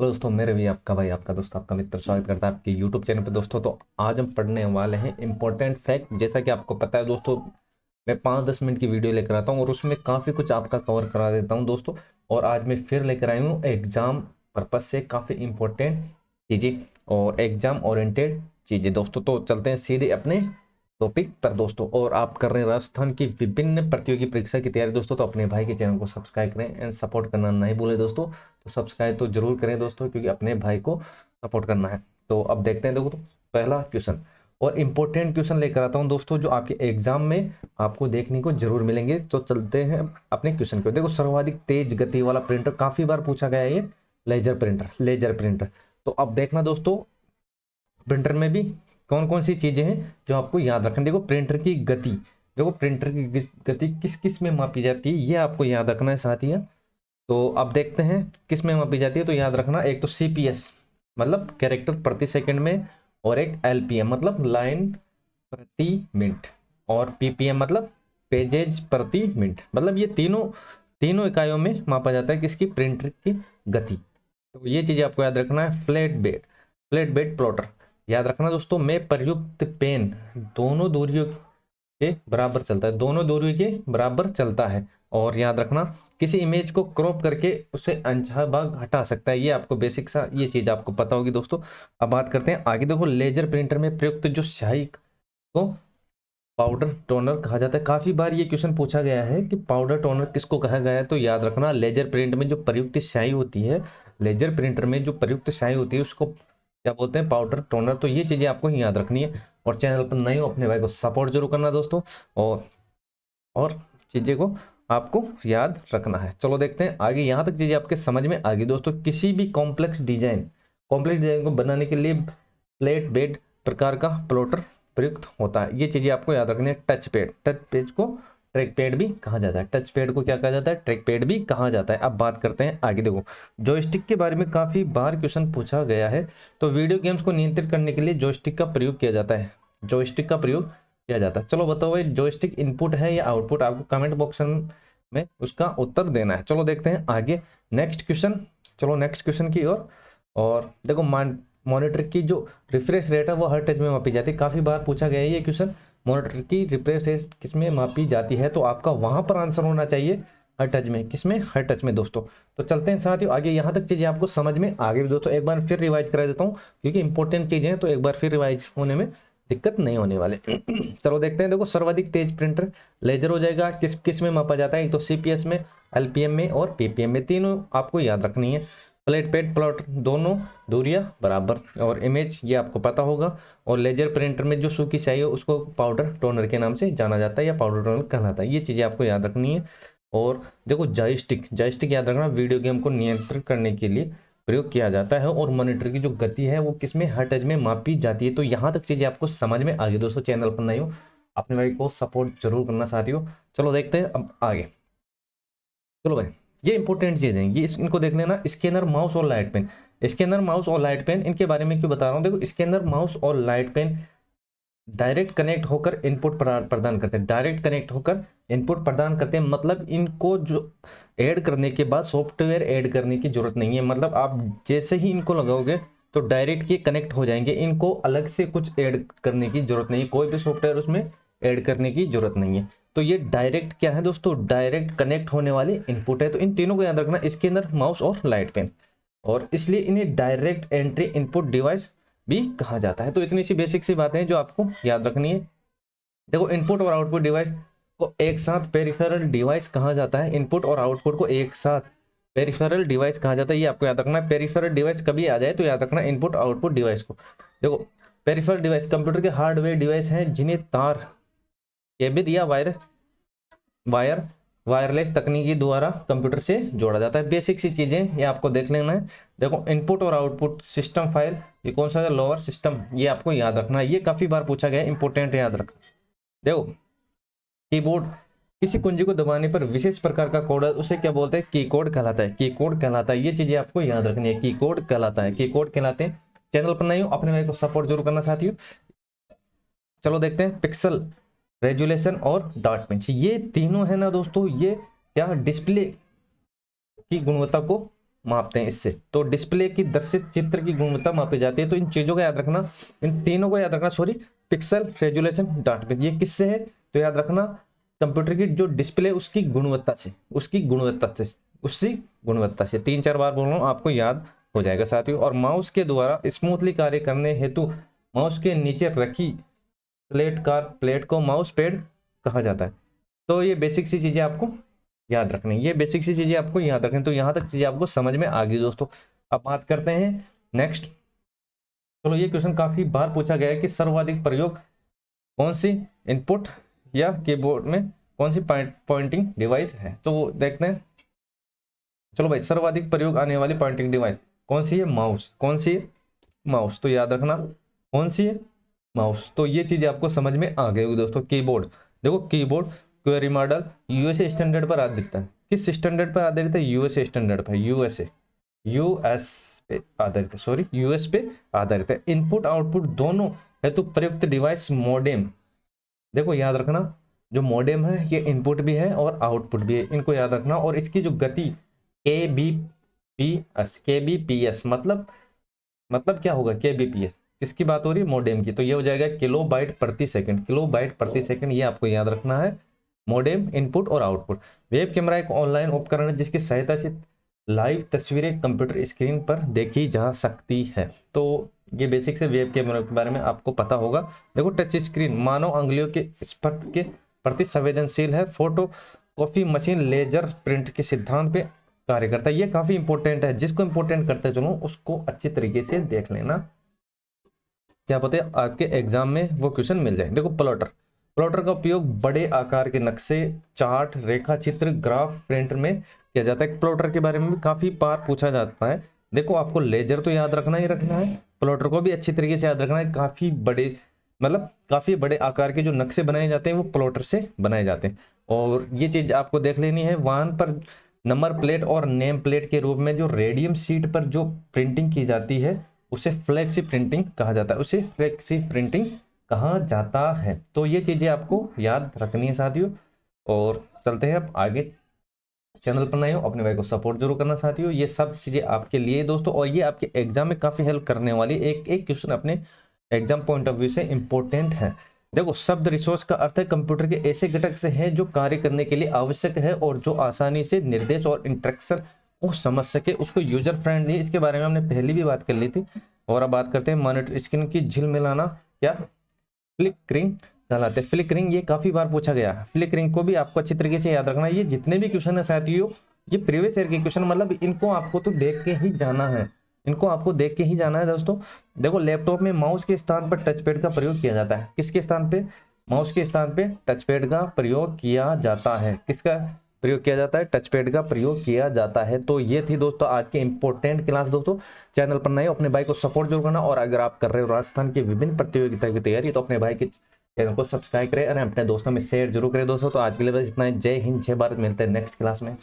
Hello दोस्तों, मेरे भी आपका भाई, आपका दोस्त, आपका मित्र स्वागत करता है आपके यूट्यूब चैनल पे। दोस्तों तो आज हम पढ़ने वाले हैं इंपॉर्टेंट फैक्ट। जैसा कि आपको पता है दोस्तों, मैं 5-10 मिनट की वीडियो लेकर आता हूँ और उसमें काफ़ी कुछ आपका कवर करा देता हूँ दोस्तों। और आज मैं फिर लेकर आई हूँ एग्जाम पर्पज से काफ़ी इंपॉर्टेंट चीज़ें और एग्जाम ओरिएंटेड चीज़ें दोस्तों। तो चलते हैं सीधे अपने टॉपिक पर दोस्तों। और आप कर रहे हैं राजस्थान की विभिन्न प्रतियोगी परीक्षा की तैयारी दोस्तों, तो अपने भाई के चैनल को सब्सक्राइब करें एंड सपोर्ट करना नहीं भूलें दोस्तों। तो सब्सक्राइब तो जरूर करें दोस्तों, क्योंकि अपने भाई को सपोर्ट करना है। तो अब देखते हैं देखो, तो पहला क्वेश्चन और इंपॉर्टेंट क्वेश्चन लेकर आता हूं दोस्तों, जो आपके एग्जाम में आपको देखने को जरूर मिलेंगे। तो चलते हैं अपने क्वेश्चन को। देखो, सर्वाधिक तेज गति वाला प्रिंटर काफी बार पूछा गया है, ये लेजर प्रिंटर। लेजर प्रिंटर तो अब देखना दोस्तों, प्रिंटर में भी कौन कौन सी चीजें हैं जो आपको याद रखना। देखो, प्रिंटर की गति, देखो प्रिंटर की गति किस किस में मापी जाती है, ये आपको याद रखना है साथियों। तो अब देखते हैं किस में मापी जाती है। तो याद रखना, एक तो सीपीएस मतलब कैरेक्टर प्रति सेकंड में, और एक एलपीएम मतलब लाइन प्रति मिनट, और पीपीएम मतलब पेजेज प्रति मिनट। मतलब ये तीनों तीनों इकाइयों में मापा जाता है किसकी, प्रिंटर की गति। तो ये चीज आपको याद रखना है। फ्लैट बेड प्लॉटर याद रखना दोस्तों, में प्रयुक्त पेन दोनों दूरियों के बराबर चलता है, दोनों दूरी के बराबर चलता है। और याद रखना, किसी इमेज को क्रॉप करके उसे अनचाहा भाग हटा सकता है। ये आपको बेसिक सा ये चीज आपको पता होगी दोस्तों। अब बात करते हैं आगे। देखो, लेजर प्रिंटर में प्रयुक्त जो स्याही को पाउडर टोनर कहा जाता है। काफी बार ये क्वेश्चन पूछा गया है कि पाउडर टोनर किसको कहा गया है। तो याद रखना, लेजर प्रिंट में जो प्रयुक्त स्याही होती है, लेजर प्रिंटर में जो प्रयुक्त स्याही होती है उसको क्या बोलते हैं, पाउडर टोनर। तो ये चीजें आपको याद रखनी है। और चैनल पर नए हो, अपने भाई को सपोर्ट जरूर करना दोस्तों। और चीजें को आपको याद रखना है। चलो देखते हैं आगे, यहां तक चीजें आपके समझ में आ गई दोस्तों। किसी भी कॉम्प्लेक्स डिजाइन को बनाने के लिए फ्लैट बेड प्रकार का प्लॉटर प्रयुक्त होता है। ये चीजें आपको याद रखनी है। टच पेज को ट्रैक पैड भी कहा जाता है। टच पैड को क्या कहा जाता है, ट्रैक पैड भी कहा जाता है। अब बात करते हैं आगे। देखो, जॉयस्टिक के बारे में काफी बार क्वेश्चन पूछा गया है। तो वीडियो गेम्स को नियंत्रित करने के लिए जॉयस्टिक का प्रयोग किया जाता है। जॉयस्टिक का प्रयोग किया जाता है। चलो बताओ भाई, जॉयस्टिक इनपुट है या आउटपुट, आपको कमेंट बॉक्स में उसका उत्तर देना है। चलो देखते हैं आगे नेक्स्ट क्वेश्चन। चलो नेक्स्ट क्वेश्चन की ओर। और देखो, मॉनिटर की जो रिफ्रेश रेट है वो हर टच में मापी जाती है। काफी बार पूछा गया है ये क्वेश्चन, मॉनिटर की रिफ्रेश रेट किस में मापी जाती है। तो आपका वहां पर आंसर होना चाहिए हर टच में। किसमें, हर टच में दोस्तों। तो चलते हैं साथियों आगे, यहां तक चीजें आपको समझ में आ गई दोस्तों। एक बार फिर रिवाइज करा देता हूँ, क्योंकि इंपॉर्टेंट चीजें हैं, तो एक बार फिर रिवाइज होने में दिक्कत नहीं होने वाले। चलो देखते हैं। देखो, सर्वाधिक तेज प्रिंटर लेजर हो जाएगा। किस किस में मापा जाता है, एक तो सीपीएस में, एलपीएम में और पीपीएम में। तीनों आपको याद रखनी है। फ्लैट पेड प्लॉट दोनों दूरियां बराबर, और इमेज ये आपको पता होगा। और लेजर प्रिंटर में जो सूखी स्याही है उसको पाउडर टोनर के नाम से जाना जाता है या पाउडर टोनर कहलाता है। ये चीजें आपको याद रखनी है। और देखो, जॉयस्टिक याद रखना, वीडियो गेम को नियंत्रित करने के लिए प्रयोग किया जाता है। और मॉनिटर की जो गति है वो किसमें, हर टच में मापी जाती है। तो यहाँ तक चीजें आपको समझ में आ गई दोस्तों। चैनल पर नए हो, अपने भाई को सपोर्ट जरूर करना साथियों। चलो देखते हैं अब आगे। चलो भाई, ये इंपॉर्टेंट चीज है, ये इनको देख लेना। स्कैनर, माउस और लाइट पेन। स्कैनर, माउस और लाइट पेन, इनके बारे में क्यों बता रहा हूँ। देखो, स्कैनर, माउस और लाइट पेन डायरेक्ट कनेक्ट होकर इनपुट प्रदान करते हैं। डायरेक्ट कनेक्ट होकर इनपुट प्रदान करते हैं, मतलब इनको जो ऐड करने के बाद सॉफ्टवेयर ऐड करने की जरूरत नहीं है। मतलब आप जैसे ही इनको लगाओगे तो डायरेक्ट ये कनेक्ट हो जाएंगे। इनको अलग से कुछ ऐड करने की जरूरत नहीं है, कोई भी सॉफ्टवेयर उसमें ऐड करने की जरूरत नहीं है। तो ये डायरेक्ट क्या है दोस्तों, डायरेक्ट कनेक्ट होने वाले इनपुट है। तो इन तीनों को याद रखना, स्कैनर, माउस और लाइट पेन। और इसलिए इन्हें डायरेक्ट एंट्री इनपुट डिवाइस भी कहा जाता है। तो इतनी सी बेसिक सी बातें हैं जो आपको याद रखनी है। देखो, इनपुट और आउटपुट डिवाइस को एक साथ पेरिफेरल डिवाइस कहा जाता है। इनपुट और आउटपुट को एक साथ पेरिफेरल डिवाइस कहा जाता है, ये आपको याद रखना है। पेरिफेरल डिवाइस कभी आ जाए तो याद रखना इनपुट आउटपुट डिवाइस को। देखो, पेरिफेरल डिवाइस कंप्यूटर के हार्डवेयर डिवाइस हैं जिन्हें तार, केबिल या वायरलेस तकनीकी द्वारा कंप्यूटर से जोड़ा जाता है। बेसिक सी चीजें ये आपको देख लेना है। देखो, इनपुट और आउटपुट सिस्टम फाइल, ये कौन सा है, लोअर सिस्टम, ये आपको याद रखना है। ये काफी बार पूछा गया है, इंपॉर्टेंट याद रखना। देखो, कीबोर्ड, किसी कुंजी को दबाने पर विशेष प्रकार का कोड, उसे क्या बोलते हैं, की कोड कहलाता है। की कोड कहलाता है, ये चीजें आपको याद रखनी है। की कोड कहलाता है, की कोड कहलाते हैं। चैनल पर नहीं हो, अपने भाई को सपोर्ट जरूर करना साथियों। चलो देखते हैं, पिक्सल रेजुलेशन और डॉट पिंच, ये तीनों है ना दोस्तों, ये क्या डिस्प्ले की गुणवत्ता को मापते हैं इससे। तो डिस्प्ले की दर्शित चित्र की गुणवत्ता मापी जाती है। तो इन चीजों को याद रखना, इन तीनों को याद रखना, सॉरी, पिक्सल, रेजोल्यूशन, डाटा। ये किससे है? तो याद रखना कंप्यूटर की जो डिस्प्ले उसकी गुणवत्ता से, उसकी गुणवत्ता से 3-4 बार बोल रहा हूँ, आपको याद हो जाएगा साथियों। और माउस के द्वारा स्मूथली कार्य करने हेतु माउस के नीचे रखी प्लेट को माउस पैड कहा जाता है। तो ये बेसिक सी चीजें आपको याद रखनी, ये बेसिक सी चीजें आपको याद रखनी। तो यहाँ तक चीजें आपको समझ में आ गई दोस्तों। अब बात करते हैं नेक्स्ट। चलो, ये क्वेश्चन काफी बार पूछा गया है कि सर्वाधिक प्रयोग कौन सी इनपुट या कीबोर्ड में कौन सी पॉइंटिंग डिवाइस है। तो देखते हैं। चलो भाई, सर्वाधिक प्रयोग आने वाली पॉइंटिंग डिवाइस कौन सी है? माउस। कौन सी है? माउस। तो याद रखना कौन सी है? माउस। तो ये चीजें आपको समझ में आ गई होगी दोस्तों। कीबोर्ड, देखो keyboard query model USA standard पर आधारित है। किस स्टैंडर्ड पर आधारित है? यूएसए स्टैंडर्ड पर। यूएस पे आधारित है, सॉरी, यूएस पे आधारित है। इनपुट आउटपुट दोनों हेतु प्रयुक्त डिवाइस मॉडेम। देखो याद रखना, जो मॉडेम है ये इनपुट भी है और आउटपुट भी है, इनको याद रखना। और इसकी जो गति केबीपीएस मतलब क्या होगा? केबीपीएस किसकी बात हो रही है? मॉडेम की। तो ये हो जाएगा किलोबाइट प्रति सेकंड। किलोबाइट प्रति सेकंड, ये आपको याद रखना है। मॉडेम, इनपुट और आउटपुट। वेब कैमरा एक ऑनलाइन उपकरण है जिसकी सहायता से लाइव तस्वीरें कंप्यूटर स्क्रीन पर देखी जा सकती है। तो ये बेसिक से वेब कैमरा के बारे में आपको पता होगा। देखो, टच स्क्रीन मानव अंगुलियों के स्पर्श के प्रति संवेदनशील है। Photocopy machine laser print के सिद्धांत पे कार्य करता है। ये काफी इंपॉर्टेंट है, जिसको इंपॉर्टेंट करते हैं चलो उसको अच्छी तरीके से देख लेना, क्या पता है आपके एग्जाम में वो क्वेश्चन मिल जाए। देखो, प्लॉटर का उपयोग बड़े आकार के नक्शे, चार्ट, रेखा चित्र, ग्राफ प्रिंट में किया जाता है। प्लॉटर के बारे में भी काफी बार पूछा जाता है। देखो, आपको लेजर तो याद रखना ही रखना है, प्लॉटर को भी अच्छी तरीके से याद रखना है। काफी बड़े आकार के जो नक्शे बनाए जाते हैं वो प्लॉटर से बनाए जाते हैं। और ये चीज आपको देख लेनी है। वाहन पर नंबर प्लेट और नेम प्लेट के रूप में जो रेडियम शीट पर जो प्रिंटिंग की जाती है उसे फ्लेक्सी प्रिंटिंग कहा जाता है। तो ये चीजें आपको याद रखनी है साथियों। और चलते हैं अब आगे। चैनल पर नए हो, अपने भाई को सपोर्ट जरूर करना साथियों। ये सब चीजें आपके लिए दोस्तों, और ये आपके एग्जाम में काफी हेल्प करने वाली। एक एक क्वेश्चन अपने एग्जाम पॉइंट ऑफ व्यू से इंपॉर्टेंट है। देखो, शब्द रिसोर्स का अर्थ है कंप्यूटर के ऐसे घटक से है जो कार्य करने के लिए आवश्यक है और जो आसानी से निर्देश और इंस्ट्रक्शन को समझ सके, उसको यूजर फ्रेंडली। इसके बारे में हमने पहले भी बात कर ली थी। और अब बात करते हैं मॉनिटर स्क्रीन की झिलमिलाना या फ्लिकरिंग कहलाते हैं। फ्लिकरिंग ये काफी बार पूछा गया है। फ्लिकरिंग को भी आपको अच्छी तरीके से याद रखना है। ये जितने भी क्वेश्चन है साथियों, ये प्रीवियस ईयर के क्वेश्चन, मतलब इनको आपको तो देख के ही जाना है, दोस्तों। देखो, लैपटॉप में माउस के स्थान पर टच पैड का प्रयोग किया जाता है। किसके स्थान पे? माउस के स्थान पे टच पैड का प्रयोग किया जाता है। किसका प्रयोग किया जाता है? टच पैड का प्रयोग किया जाता है। तो ये थी दोस्तों आज की इंपॉर्टेंट क्लास। दोस्तों, चैनल पर नए हो, अपने भाई को सपोर्ट जरूर करना। और अगर आप कर रहे हो राजस्थान की विभिन्न प्रतियोगिता की तैयारी, तो अपने भाई के चैनल को सब्सक्राइब करें और अपने दोस्तों में शेयर जरूर करें दोस्तों। तो आज के लिए बस इतना ही। जय हिंद, जय भारत। मिलते हैं नेक्स्ट क्लास में।